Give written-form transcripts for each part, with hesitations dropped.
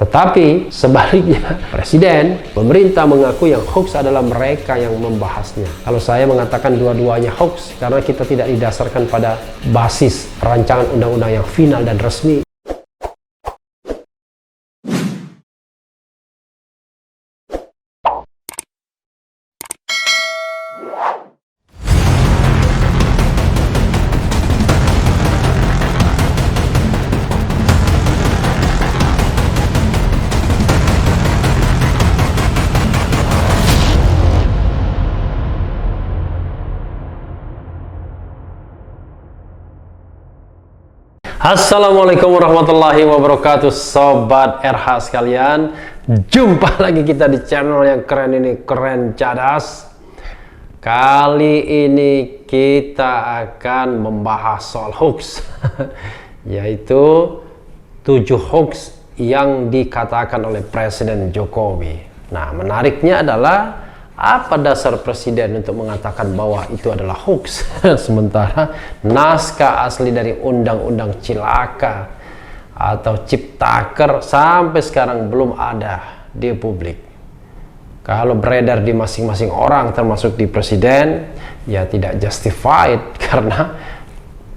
Tetapi sebaliknya, presiden, pemerintah mengaku yang hoax adalah mereka yang membahasnya. Kalau saya mengatakan dua-duanya hoax, karena kita tidak didasarkan pada basis rancangan undang-undang yang final dan resmi. Assalamualaikum warahmatullahi wabarakatuh, Sobat RH sekalian. Jumpa lagi kita di channel yang keren ini, Keren Cadas. Kali ini kita akan membahas soal hoax yaitu 7 hoax yang dikatakan oleh Presiden Jokowi. Nah, menariknya adalah apa dasar presiden untuk mengatakan bahwa itu adalah hoax sementara naskah asli dari undang-undang cilaka atau ciptaker sampai sekarang belum ada di publik. Kalau beredar di masing-masing orang termasuk di presiden, ya tidak justified karena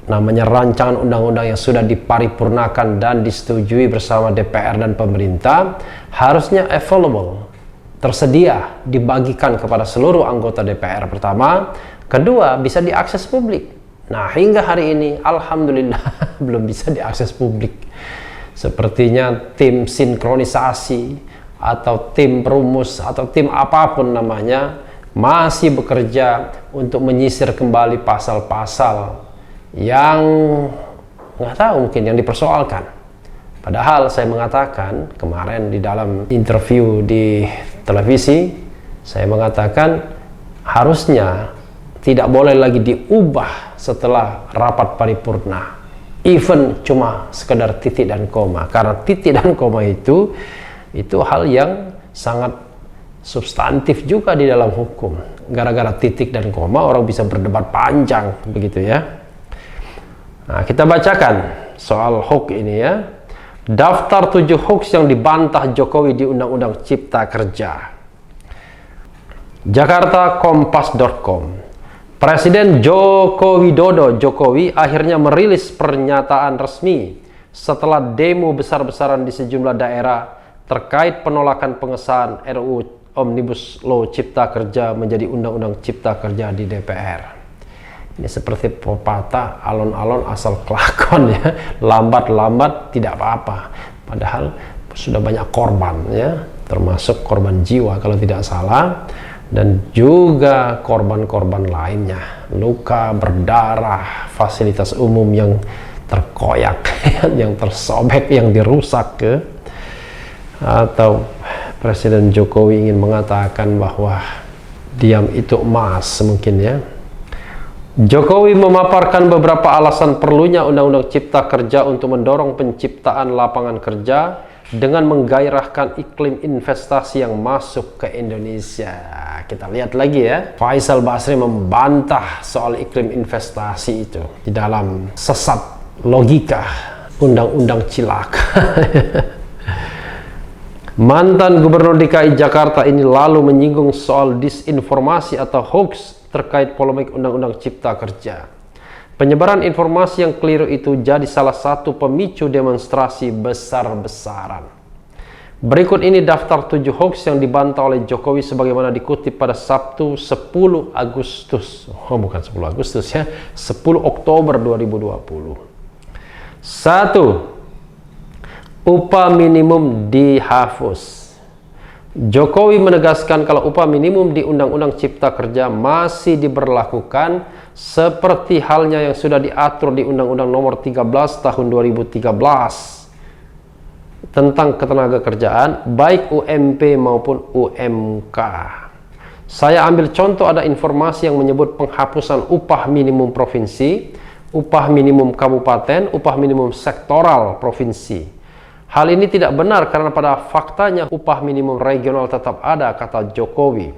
namanya rancangan undang-undang yang sudah diparipurnakan dan disetujui bersama DPR dan pemerintah harusnya available, tersedia, dibagikan kepada seluruh anggota DPR pertama. Kedua, bisa diakses publik. Nah, hingga hari ini alhamdulillah belum bisa diakses publik. Sepertinya tim sinkronisasi atau tim perumus atau tim apapun namanya masih bekerja untuk menyisir kembali pasal-pasal yang nggak tahu, mungkin yang dipersoalkan. Padahal saya mengatakan kemarin di dalam interview di televisi, saya mengatakan harusnya tidak boleh lagi diubah setelah rapat paripurna, even cuma sekedar titik dan koma, karena titik dan koma itu hal yang sangat substantif juga di dalam hukum. Gara-gara titik dan koma orang bisa berdebat panjang begitu ya. Nah, kita bacakan soal hoax ini ya. Daftar 7 hoax yang dibantah Jokowi di Undang-Undang Cipta Kerja. Jakarta, Kompas.com. Presiden Joko Widodo Jokowi akhirnya merilis pernyataan resmi setelah demo besar-besaran di sejumlah daerah terkait penolakan pengesahan RUU Omnibus Law Cipta Kerja menjadi Undang-Undang Cipta Kerja di DPR. Ini seperti pepatah, alon-alon asal kelakon ya, lambat-lambat tidak apa-apa. Padahal sudah banyak korban ya, termasuk korban jiwa kalau tidak salah, dan juga korban-korban lainnya, luka, berdarah, fasilitas umum yang terkoyak, yang tersobek, yang dirusak ke. Atau Presiden Jokowi ingin mengatakan bahwa diam itu emas mungkin ya. Jokowi memaparkan beberapa alasan perlunya Undang-Undang Cipta Kerja untuk mendorong penciptaan lapangan kerja dengan menggairahkan iklim investasi yang masuk ke Indonesia. Kita lihat lagi ya, Faisal Basri membantah soal iklim investasi itu di dalam sesat logika Undang-Undang Cilaka. Mantan Gubernur DKI Jakarta ini lalu menyinggung soal disinformasi atau hoax terkait polemik Undang-Undang Cipta Kerja. Penyebaran informasi yang keliru itu jadi salah satu pemicu demonstrasi besar-besaran. Berikut ini daftar 7 hoax yang dibantah oleh Jokowi sebagaimana dikutip pada Sabtu 10 Agustus. Oh, bukan 10 Agustus ya, 10 Oktober 2020. 1. Upah minimum dihapus. Jokowi menegaskan kalau upah minimum di Undang-Undang Cipta Kerja masih diberlakukan seperti halnya yang sudah diatur di Undang-Undang Nomor 13 Tahun 2013 tentang ketenagakerjaan, baik UMP maupun UMK. Saya ambil contoh, ada informasi yang menyebut penghapusan upah minimum provinsi, upah minimum kabupaten, upah minimum sektoral provinsi. Hal ini tidak benar karena pada faktanya upah minimum regional tetap ada, kata Jokowi.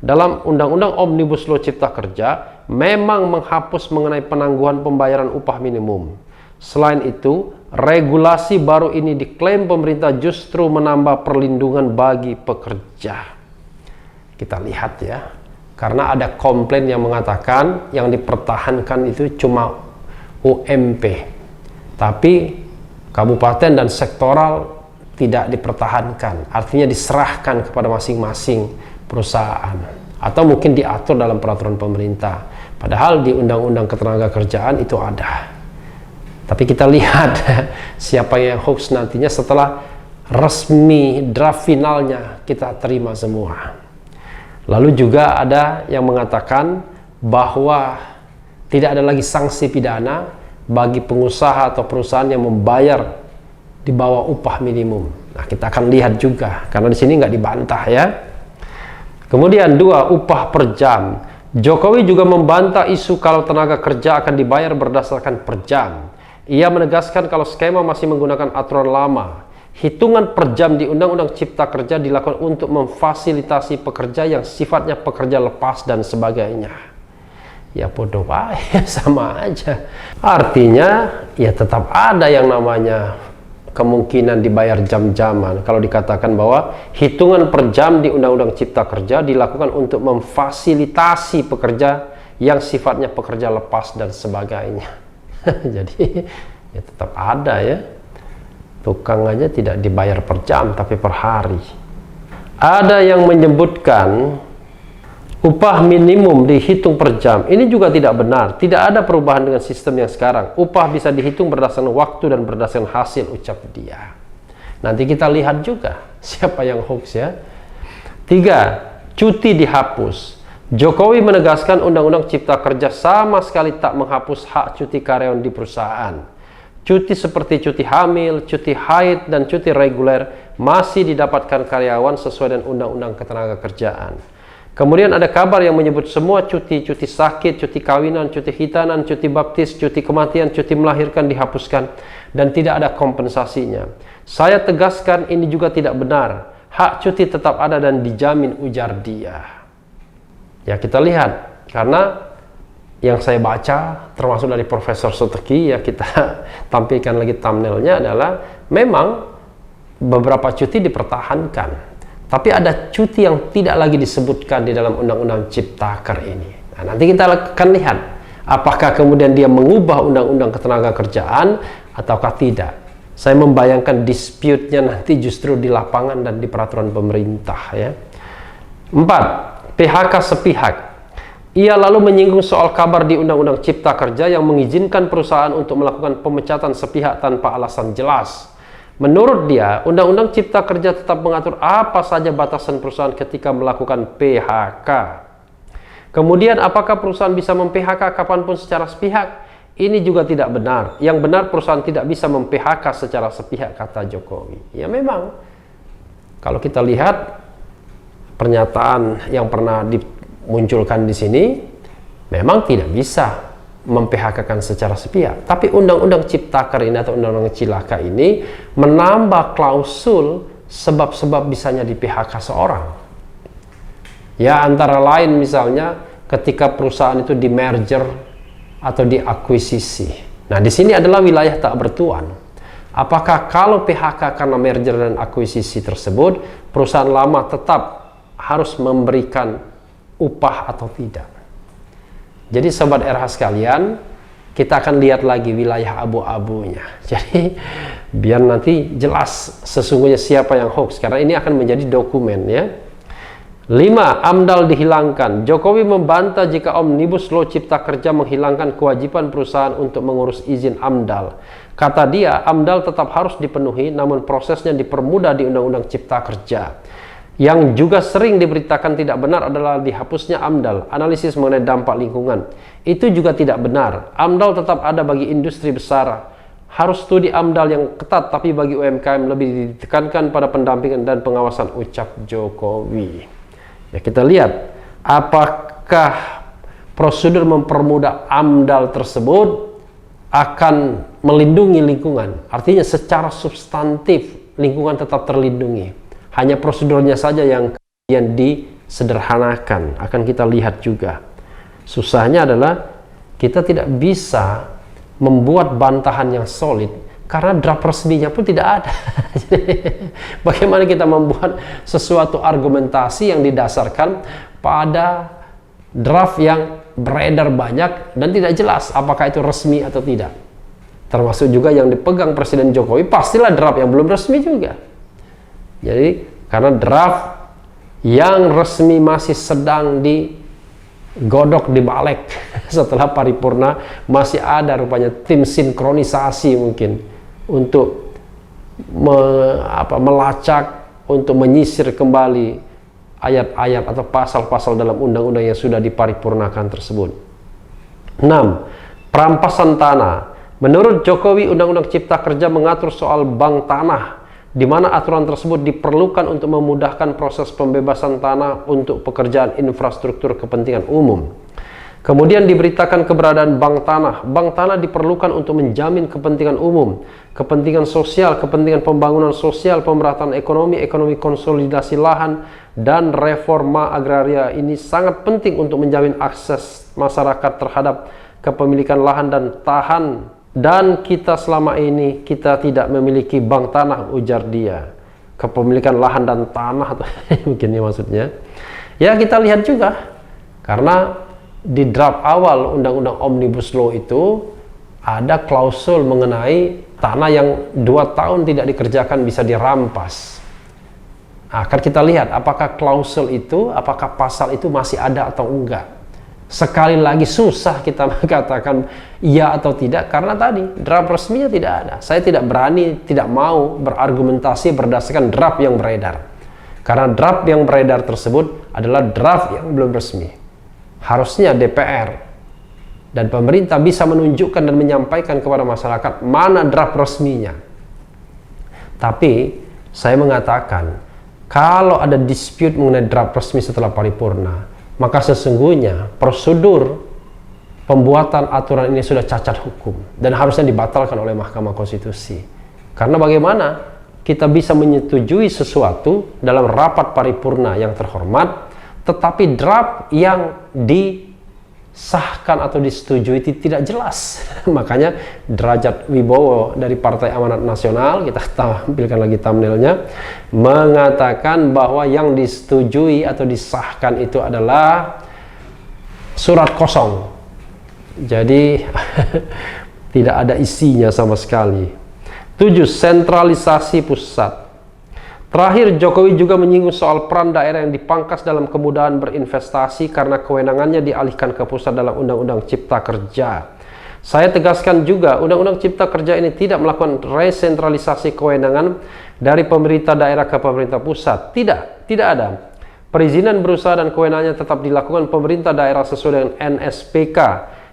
Dalam Undang-Undang Omnibus Law Cipta Kerja memang menghapus mengenai penangguhan pembayaran upah minimum. Selain itu, regulasi baru ini diklaim pemerintah justru menambah perlindungan bagi pekerja. Kita lihat ya, karena ada komplain yang mengatakan yang dipertahankan itu cuma UMP, tapi kabupaten dan sektoral tidak dipertahankan, artinya diserahkan kepada masing-masing perusahaan atau mungkin diatur dalam peraturan pemerintah, padahal di Undang-Undang Ketenagakerjaan itu ada. Tapi kita lihat siapa yang hoax nantinya setelah resmi draft finalnya kita terima semua. Lalu juga ada yang mengatakan bahwa tidak ada lagi sanksi pidana bagi pengusaha atau perusahaan yang membayar di bawah upah minimum. Nah, kita akan lihat juga karena di sini nggak dibantah ya. Kemudian 2, upah per jam. Jokowi juga membantah isu kalau tenaga kerja akan dibayar berdasarkan per jam. Ia menegaskan kalau skema masih menggunakan aturan lama. Hitungan per jam di Undang-Undang Cipta Kerja dilakukan untuk memfasilitasi pekerja yang sifatnya pekerja lepas dan sebagainya. Ya bodoh baik, sama aja. Artinya ya tetap ada yang namanya kemungkinan dibayar jam-jaman kalau dikatakan bahwa hitungan per jam di Undang-Undang Cipta Kerja dilakukan untuk memfasilitasi pekerja yang sifatnya pekerja lepas dan sebagainya. Jadi ya tetap ada ya, tukang aja tidak dibayar per jam tapi per hari. Ada yang menyebutkan upah minimum dihitung per jam. Ini juga tidak benar. Tidak ada perubahan dengan sistem yang sekarang. Upah bisa dihitung berdasarkan waktu dan berdasarkan hasil, ucap dia. Nanti kita lihat juga siapa yang hoax ya. 3, cuti dihapus. Jokowi menegaskan Undang-Undang Cipta Kerja sama sekali tak menghapus hak cuti karyawan di perusahaan. Cuti seperti cuti hamil, cuti haid, dan cuti reguler masih didapatkan karyawan sesuai dengan Undang-Undang Ketenagakerjaan. Kemudian ada kabar yang menyebut semua cuti sakit, cuti kawinan, cuti hitanan, cuti baptis, cuti kematian, cuti melahirkan dihapuskan dan tidak ada kompensasinya. Saya tegaskan ini juga tidak benar. Hak cuti tetap ada dan dijamin, ujar dia. Ya kita lihat, karena yang saya baca termasuk dari Profesor Soteki, ya kita tampilkan lagi thumbnailnya adalah memang beberapa cuti dipertahankan. Tapi ada cuti yang tidak lagi disebutkan di dalam Undang-Undang Ciptaker ini. Nah, nanti kita akan lihat apakah kemudian dia mengubah Undang-Undang Ketenagakerjaan ataukah tidak. Saya membayangkan dispute-nya nanti justru di lapangan dan di peraturan pemerintah ya. 4, PHK sepihak. Ia lalu menyinggung soal kabar di Undang-Undang Cipta Kerja yang mengizinkan perusahaan untuk melakukan pemecatan sepihak tanpa alasan jelas. Menurut dia, Undang-Undang Cipta Kerja tetap mengatur apa saja batasan perusahaan ketika melakukan PHK. Kemudian, apakah perusahaan bisa mem-PHK kapanpun secara sepihak? Ini juga tidak benar. Yang benar, perusahaan tidak bisa mem-PHK secara sepihak, kata Jokowi. Ya memang, kalau kita lihat pernyataan yang pernah dimunculkan di sini, memang tidak bisa mem-PHK-kan secara sepihak. Tapi Undang-Undang Ciptaker ini atau Undang-Undang Cilaka ini menambah klausul sebab-sebab bisanya di-PHK seorang. Ya antara lain misalnya ketika perusahaan itu di-merger atau diakuisisi. Nah di sini adalah wilayah tak bertuan. Apakah kalau PHK karena merger dan akuisisi tersebut, perusahaan lama tetap harus memberikan upah atau tidak? Jadi sobat RH sekalian, kita akan lihat lagi wilayah abu-abunya. Jadi biar nanti jelas sesungguhnya siapa yang hoax, karena ini akan menjadi dokumen ya. 5, AMDAL dihilangkan. Jokowi membantah jika Omnibus Law Cipta Kerja menghilangkan kewajiban perusahaan untuk mengurus izin AMDAL. Kata dia, AMDAL tetap harus dipenuhi, namun prosesnya dipermudah di Undang-Undang Cipta Kerja. Yang juga sering diberitakan tidak benar adalah dihapusnya AMDAL, analisis mengenai dampak lingkungan. Itu juga tidak benar. AMDAL tetap ada bagi industri besar. Harus studi AMDAL yang ketat, tapi bagi UMKM lebih ditekankan pada pendampingan dan pengawasan, ucap Jokowi. Ya kita lihat, apakah prosedur mempermudah AMDAL tersebut akan melindungi lingkungan? Artinya secara substantif lingkungan tetap terlindungi. Hanya prosedurnya saja yang kemudian disederhanakan. Akan kita lihat juga. Susahnya adalah kita tidak bisa membuat bantahan yang solid karena draft resminya pun tidak ada. Jadi, bagaimana kita membuat sesuatu argumentasi yang didasarkan pada draft yang beredar banyak dan tidak jelas apakah itu resmi atau tidak. Termasuk juga yang dipegang Presiden Jokowi, pastilah draft yang belum resmi juga. Jadi karena draft yang resmi masih sedang digodok di balik setelah paripurna, masih ada rupanya tim sinkronisasi mungkin untuk melacak, untuk menyisir kembali ayat-ayat atau pasal-pasal dalam undang-undang yang sudah diparipurnakan tersebut. 6. Perampasan tanah. Menurut Jokowi, Undang-Undang Cipta Kerja mengatur soal bank tanah, di mana aturan tersebut diperlukan untuk memudahkan proses pembebasan tanah untuk pekerjaan infrastruktur kepentingan umum. Kemudian diberitakan keberadaan bank tanah. Bank tanah diperlukan untuk menjamin kepentingan umum, kepentingan sosial, kepentingan pembangunan sosial, pemerataan ekonomi, ekonomi konsolidasi lahan, dan reforma agraria. Ini sangat penting untuk menjamin akses masyarakat terhadap kepemilikan lahan dan tahan. Dan kita selama ini kita tidak memiliki bank tanah, ujar dia. Kepemilikan lahan dan tanah, mungkin ini maksudnya. Ya, kita lihat juga, karena di draft awal Undang-Undang Omnibus Law itu ada klausul mengenai tanah yang 2 tahun tidak dikerjakan bisa dirampas. Akan kita lihat apakah klausul itu, apakah pasal itu masih ada atau enggak. Sekali lagi susah kita mengatakan iya atau tidak karena tadi draft resminya tidak ada. Saya tidak berani, tidak mau berargumentasi berdasarkan draft yang beredar. Karena draft yang beredar tersebut adalah draft yang belum resmi. Harusnya DPR dan pemerintah bisa menunjukkan dan menyampaikan kepada masyarakat mana draft resminya. Tapi saya mengatakan kalau ada dispute mengenai draft resmi setelah paripurna, maka sesungguhnya prosedur pembuatan aturan ini sudah cacat hukum dan harusnya dibatalkan oleh Mahkamah Konstitusi. Karena bagaimana kita bisa menyetujui sesuatu dalam rapat paripurna yang terhormat, tetapi draft yang disahkan atau disetujui tidak jelas. Makanya Derajat Wibowo dari Partai Amanat Nasional, kita tampilkan lagi thumbnailnya, mengatakan bahwa yang disetujui atau disahkan itu adalah surat kosong. Jadi tidak ada isinya sama sekali. 7. Sentralisasi pusat. Terakhir, Jokowi juga menyinggung soal peran daerah yang dipangkas dalam kemudahan berinvestasi karena kewenangannya dialihkan ke pusat dalam Undang-Undang Cipta Kerja. Saya tegaskan juga, Undang-Undang Cipta Kerja ini tidak melakukan resentralisasi kewenangan dari pemerintah daerah ke pemerintah pusat. Tidak ada. Perizinan berusaha dan kewenangannya tetap dilakukan pemerintah daerah sesuai dengan NSPK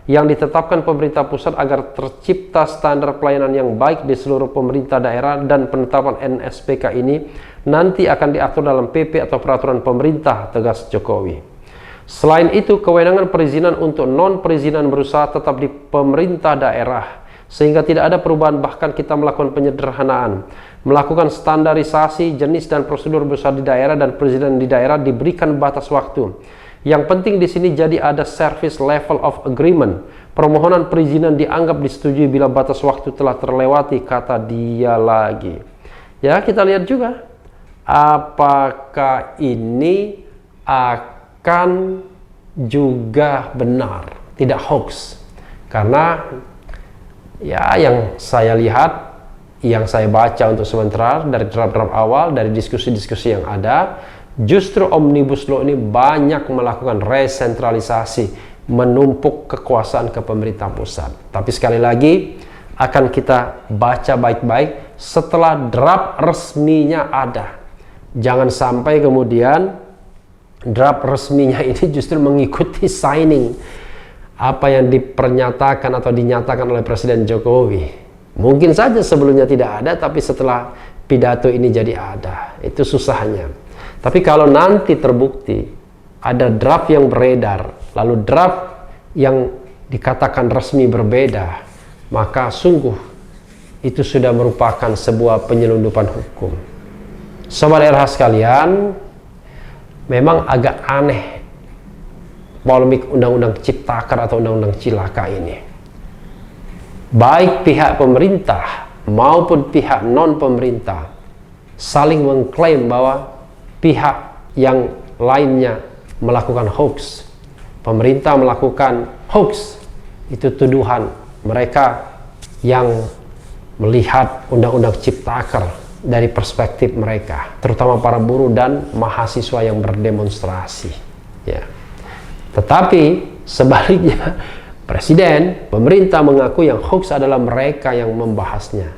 yang ditetapkan pemerintah pusat agar tercipta standar pelayanan yang baik di seluruh pemerintah daerah, dan penetapan NSPK ini nanti akan diatur dalam PP atau peraturan pemerintah, tegas Jokowi. Selain itu, kewenangan perizinan untuk non-perizinan berusaha tetap di pemerintah daerah, sehingga tidak ada perubahan, bahkan kita melakukan penyederhanaan, melakukan standarisasi jenis dan prosedur berusaha di daerah, dan perizinan di daerah diberikan batas waktu. Yang penting di sini jadi ada service level of agreement. Permohonan perizinan dianggap disetujui bila batas waktu telah terlewati, kata dia lagi. Ya, kita lihat juga apakah ini akan juga benar, tidak hoax. Karena ya yang saya lihat, yang saya baca untuk sementara dari draft-draft awal, dari diskusi-diskusi yang ada, justru Omnibus Law ini banyak melakukan resentralisasi, menumpuk kekuasaan ke pemerintah pusat. Tapi sekali lagi akan kita baca baik-baik setelah draft resminya ada. Jangan sampai kemudian draft resminya ini justru mengikuti signing apa yang dipernyatakan atau dinyatakan oleh Presiden Jokowi. Mungkin saja sebelumnya tidak ada, tapi setelah pidato ini jadi ada. Itu susahnya. Tapi kalau nanti terbukti ada draft yang beredar, lalu draft yang dikatakan resmi berbeda, maka sungguh itu sudah merupakan sebuah penyelundupan hukum. Sobat RH sekalian, memang agak aneh polemik Undang-Undang Ciptaker atau Undang-Undang Cilaka ini. baik pihak pemerintah maupun pihak non-pemerintah saling mengklaim bahwa pihak yang lainnya melakukan hoax. Pemerintah melakukan hoax, itu tuduhan mereka yang melihat undang-undang Ciptaker dari perspektif mereka, terutama para buruh dan mahasiswa yang berdemonstrasi. Ya. Tetapi sebaliknya, Presiden, pemerintah mengaku yang hoax adalah mereka yang membahasnya.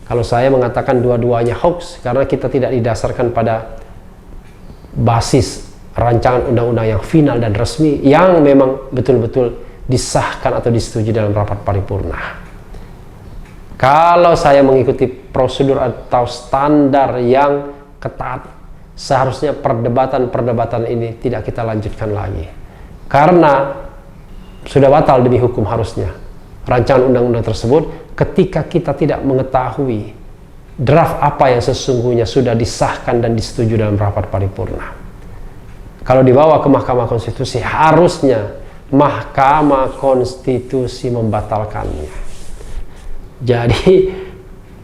Kalau saya mengatakan dua-duanya hoax, karena kita tidak didasarkan pada basis rancangan undang-undang yang final dan resmi yang memang betul-betul disahkan atau disetujui dalam rapat paripurna. Kalau saya mengikuti prosedur atau standar yang ketat, seharusnya perdebatan-perdebatan ini tidak kita lanjutkan lagi. Karena sudah batal demi hukum harusnya rancangan undang-undang tersebut ketika kita tidak mengetahui draft apa yang sesungguhnya sudah disahkan dan disetujui dalam rapat paripurna. Kalau dibawa ke Mahkamah Konstitusi, harusnya Mahkamah Konstitusi membatalkannya. Jadi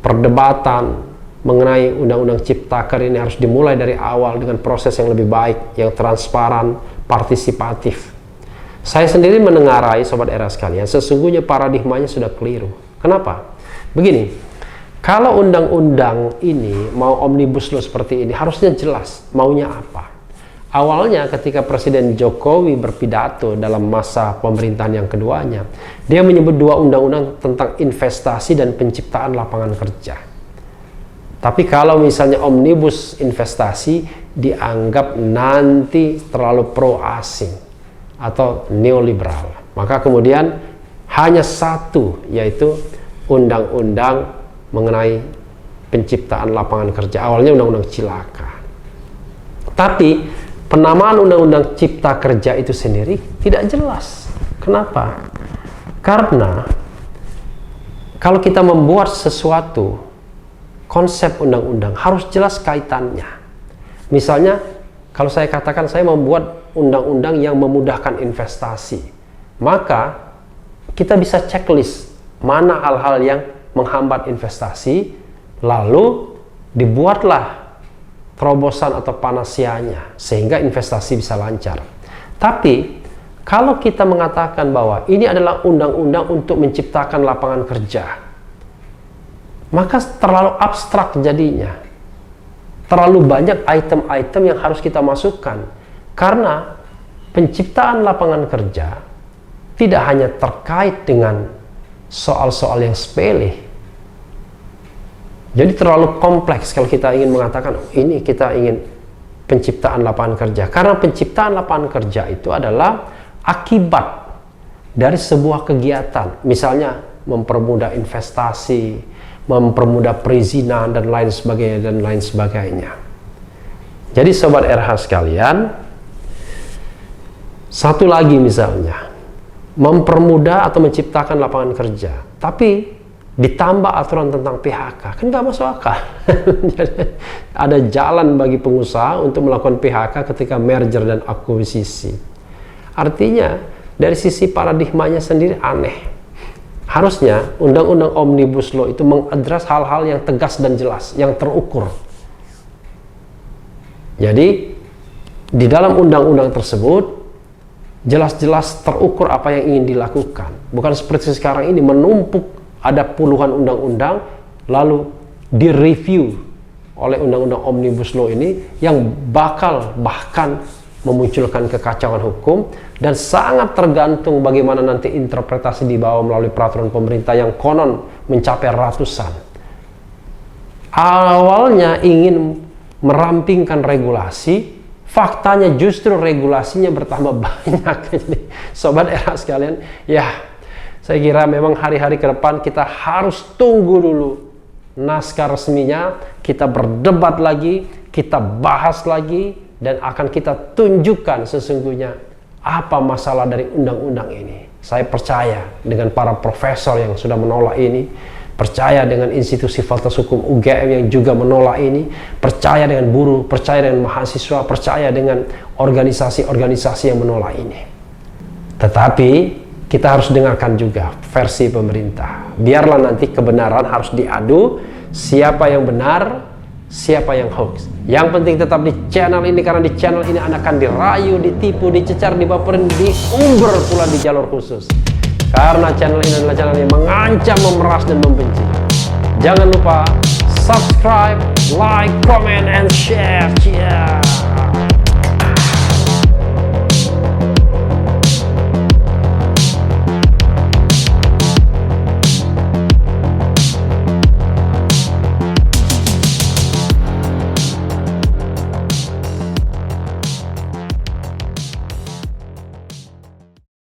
perdebatan mengenai undang-undang Ciptaker ini harus dimulai dari awal dengan proses yang lebih baik, yang transparan, partisipatif. Saya sendiri menengarai Sobat Era sekalian, sesungguhnya paradigmanya sudah keliru. Kenapa? Begini, kalau undang-undang ini mau omnibus law seperti ini, harusnya jelas maunya apa. Awalnya ketika Presiden Jokowi berpidato dalam masa pemerintahan yang keduanya, dia menyebut dua undang-undang tentang investasi dan penciptaan lapangan kerja. Tapi kalau misalnya omnibus investasi dianggap nanti terlalu pro asing atau neoliberal, maka kemudian hanya satu, yaitu undang-undang mengenai penciptaan lapangan kerja. Awalnya undang-undang Cilaka. Tapi penamaan undang-undang Cipta Kerja itu sendiri tidak jelas. Kenapa? Karena kalau kita membuat sesuatu konsep undang-undang harus jelas kaitannya. Misalnya kalau saya katakan saya membuat undang-undang yang memudahkan investasi, maka kita bisa checklist mana hal-hal yang menghambat investasi, lalu dibuatlah terobosan atau panasianya sehingga investasi bisa lancar. Tapi kalau kita mengatakan bahwa ini adalah undang-undang untuk menciptakan lapangan kerja, maka terlalu abstrak jadinya. Terlalu banyak item-item yang harus kita masukkan, karena penciptaan lapangan kerja tidak hanya terkait dengan soal-soal yang sepele. Jadi terlalu kompleks kalau kita ingin mengatakan ini kita ingin penciptaan lapangan kerja. Karena penciptaan lapangan kerja itu adalah akibat dari sebuah kegiatan. Misalnya mempermudah investasi, mempermudah perizinan dan lain sebagainya. Jadi Sobat RH sekalian, satu lagi misalnya mempermudah atau menciptakan lapangan kerja, tapi ditambah aturan tentang PHK, kan nggak masuk akal. Ada jalan bagi pengusaha untuk melakukan PHK ketika merger dan akuisisi. Artinya dari sisi paradigmanya sendiri aneh. Harusnya undang-undang omnibus law itu mengadres hal-hal yang tegas dan jelas, yang terukur. Jadi di dalam undang-undang tersebut jelas-jelas terukur apa yang ingin dilakukan. Bukan seperti sekarang ini menumpuk ada puluhan undang-undang lalu direview oleh undang-undang omnibus law ini yang bakal bahkan memunculkan kekacauan hukum dan sangat tergantung bagaimana nanti interpretasi dibawa melalui peraturan pemerintah yang konon mencapai ratusan. Awalnya ingin merampingkan regulasi, faktanya justru regulasinya bertambah banyak. Jadi Sobat Era sekalian, ya saya kira memang hari-hari ke depan kita harus tunggu dulu naskah resminya, kita berdebat lagi, kita bahas lagi, dan akan kita tunjukkan sesungguhnya apa masalah dari undang-undang ini. Saya percaya dengan para profesor yang sudah menolak ini, percaya dengan institusi Fakultas Hukum UGM yang juga menolak ini, percaya dengan buruh, percaya dengan mahasiswa, percaya dengan organisasi-organisasi yang menolak ini. Tetapi kita harus dengarkan juga versi pemerintah. Biarlah nanti kebenaran harus diadu, siapa yang benar, siapa yang hoax. Yang penting tetap di channel ini, karena di channel ini Anda akan dirayu, ditipu, dicecar, dibaperin, diumber pula di jalur khusus. Karena channel ini adalah channel yang mengancam, memeras, dan membenci. Jangan lupa subscribe, like, comment, and share. Cheers.